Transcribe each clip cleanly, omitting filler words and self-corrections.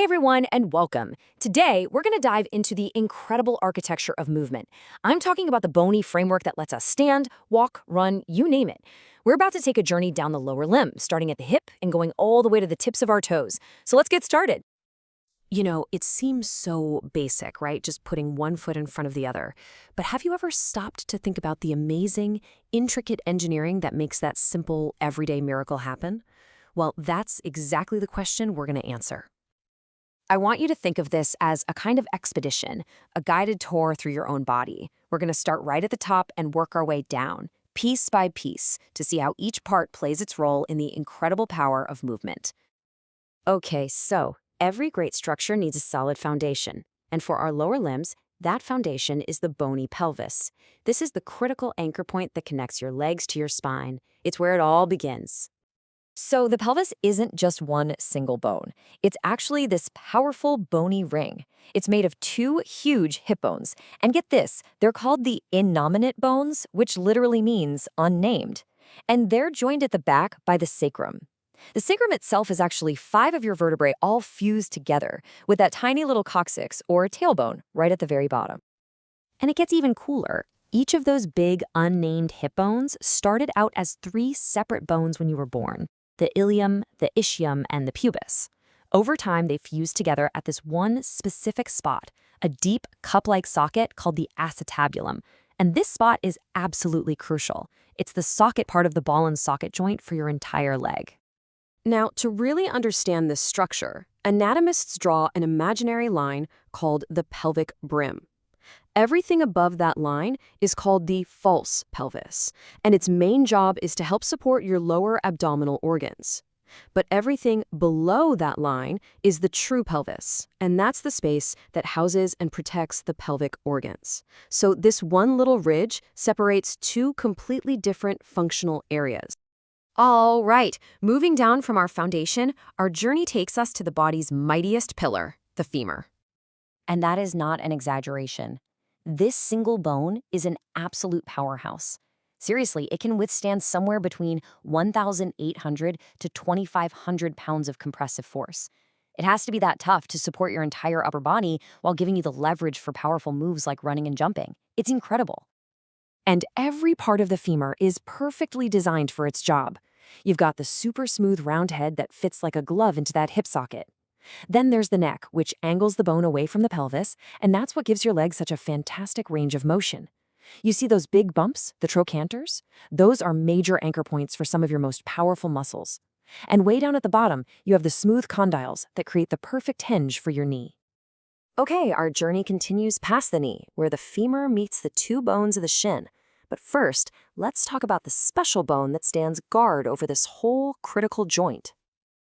Hey everyone, and welcome. Today, we're going to dive into the incredible architecture of movement. I'm talking about the bony framework that lets us stand, walk, run, you name it. We're about to take a journey down the lower limb, starting at the hip and going all the way to the tips of our toes. So let's get started. You know, it seems so basic, right? Just putting one foot in front of the other. But have you ever stopped to think about the amazing, intricate engineering that makes that simple, everyday miracle happen? Well, that's exactly the question we're going to answer. I want you to think of this as a kind of expedition, a guided tour through your own body. We're going to start right at the top and work our way down, piece by piece, to see how each part plays its role in the incredible power of movement. Okay, so every great structure needs a solid foundation. And for our lower limbs, that foundation is the bony pelvis. This is the critical anchor point that connects your legs to your spine. It's where it all begins. So the pelvis isn't just one single bone. It's actually this powerful bony ring. It's made of two huge hip bones. And get this, they're called the Innominate bones, which literally means unnamed. And they're joined at the back by the sacrum. The sacrum itself is actually 5 of your vertebrae all fused together, with that tiny little coccyx or tailbone right at the very bottom. And it gets even cooler. Each of those big unnamed hip bones started out as 3 separate bones when you were born: the ilium, the ischium, and the pubis. Over time, they fused together at this one specific spot, a deep cup-like socket called the acetabulum. And this spot is absolutely crucial. It's the socket part of the ball and socket joint for your entire leg. Now, to really understand this structure, anatomists draw an imaginary line called the pelvic brim. Everything above that line is called the false pelvis, and its main job is to help support your lower abdominal organs. But everything below that line is the true pelvis, and that's the space that houses and protects the pelvic organs. So this one little ridge separates 2 completely different functional areas. All right, moving down from our foundation, our journey takes us to the body's mightiest pillar, the femur. And that is not an exaggeration. This single bone is an absolute powerhouse. Seriously, it can withstand somewhere between 1,800 to 2,500 pounds of compressive force. It has to be that tough to support your entire upper body while giving you the leverage for powerful moves like running and jumping. It's incredible. And every part of the femur is perfectly designed for its job. You've got the super smooth round head that fits like a glove into that hip socket. Then there's the neck, which angles the bone away from the pelvis, and that's what gives your leg such a fantastic range of motion. You see those big bumps, the trochanters? Those are major anchor points for some of your most powerful muscles. And way down at the bottom, you have the smooth condyles that create the perfect hinge for your knee. Okay, our journey continues past the knee, where the femur meets the 2 bones of the shin. But first, let's talk about the special bone that stands guard over this whole critical joint.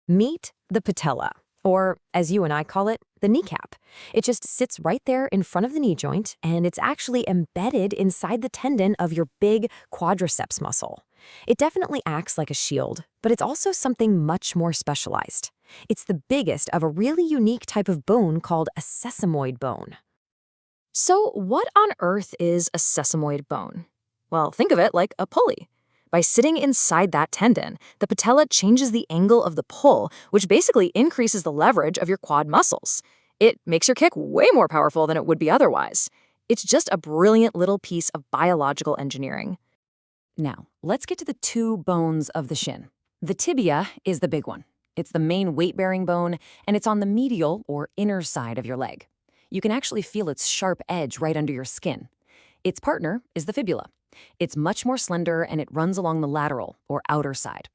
Meet the patella, or as you and I call it, the kneecap. It just sits right there in front of the knee joint, and it's actually embedded inside the tendon of your big quadriceps muscle. It definitely acts like a shield, but it's also something much more specialized. It's the biggest of a really unique type of bone called a sesamoid bone. So what on earth is a sesamoid bone? Well, think of it like a pulley. By sitting inside that tendon, the patella changes the angle of the pull, which basically increases the leverage of your quad muscles. It makes your kick way more powerful than it would be otherwise. It's just a brilliant little piece of biological engineering. Now, let's get to the 2 bones of the shin. The tibia is the big one. It's the main weight-bearing bone, and it's on the medial or inner side of your leg. You can actually feel its sharp edge right under your skin. Its partner is the fibula. It's much more slender, and it runs along the lateral, or outer side.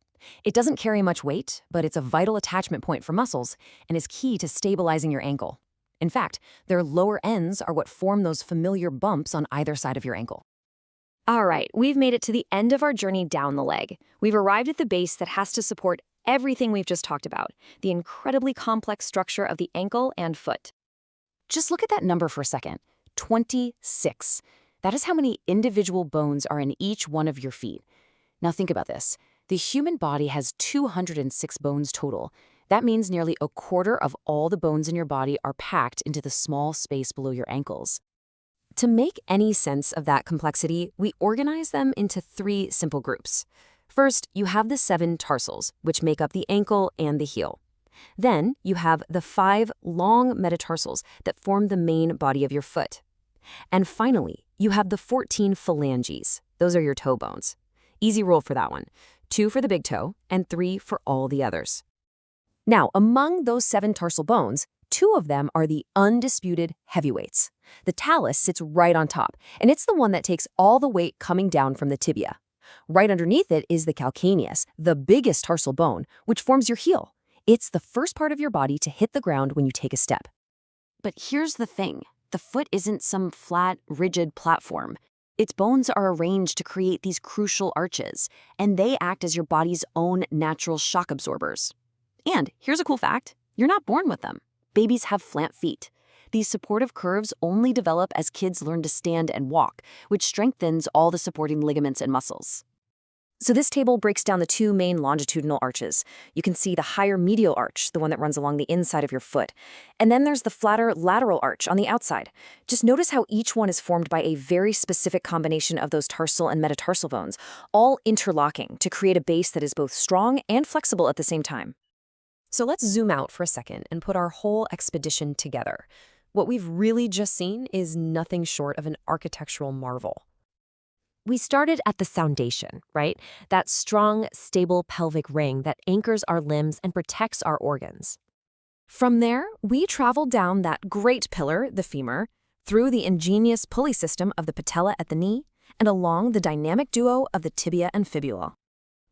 It doesn't carry much weight, but it's a vital attachment point for muscles and is key to stabilizing your ankle. In fact, their lower ends are what form those familiar bumps on either side of your ankle. All right, we've made it to the end of our journey down the leg. We've arrived at the base that has to support everything we've just talked about, the incredibly complex structure of the ankle and foot. Just look at that number for a second, 26. That is how many individual bones are in each one of your feet. Now think about this. The human body has 206 bones total. That means nearly a quarter of all the bones in your body are packed into the small space below your ankles. To make any sense of that complexity, we organize them into 3 simple groups. First, you have the 7 tarsals, which make up the ankle and the heel. Then you have the 5 long metatarsals that form the main body of your foot. And finally, you have the 14 phalanges. Those are your toe bones. Easy rule for that one. 2 for the big toe and 3 for all the others. Now, among those 7 tarsal bones, 2 of them are the undisputed heavyweights. The talus sits right on top, and it's the one that takes all the weight coming down from the tibia. Right underneath it is the calcaneus, the biggest tarsal bone, which forms your heel. It's the first part of your body to hit the ground when you take a step. But here's the thing. The foot isn't some flat, rigid platform. Its bones are arranged to create these crucial arches, and they act as your body's own natural shock absorbers. And here's a cool fact. You're not born with them. Babies have flat feet. These supportive curves only develop as kids learn to stand and walk, which strengthens all the supporting ligaments and muscles. So this table breaks down the 2 main longitudinal arches. You can see the higher medial arch, the one that runs along the inside of your foot. And then there's the flatter lateral arch on the outside. Just notice how each one is formed by a very specific combination of those tarsal and metatarsal bones, all interlocking to create a base that is both strong and flexible at the same time. So let's zoom out for a second and put our whole expedition together. What we've really just seen is nothing short of an architectural marvel. We started at the foundation, right? That strong, stable pelvic ring that anchors our limbs and protects our organs. From there, we traveled down that great pillar, the femur, through the ingenious pulley system of the patella at the knee, and along the dynamic duo of the tibia and fibula.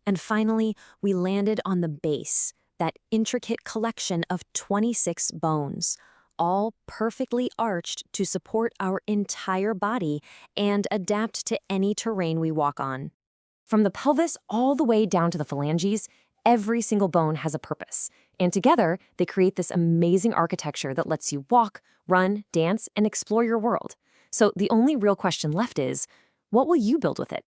And finally, we landed on the base, that intricate collection of 26 bones, all perfectly arched to support our entire body and adapt to any terrain we walk on. From the pelvis all the way down to the phalanges, every single bone has a purpose, and together they create this amazing architecture that lets you walk, run, dance, and explore your world. So the only real question left is, what will you build with it?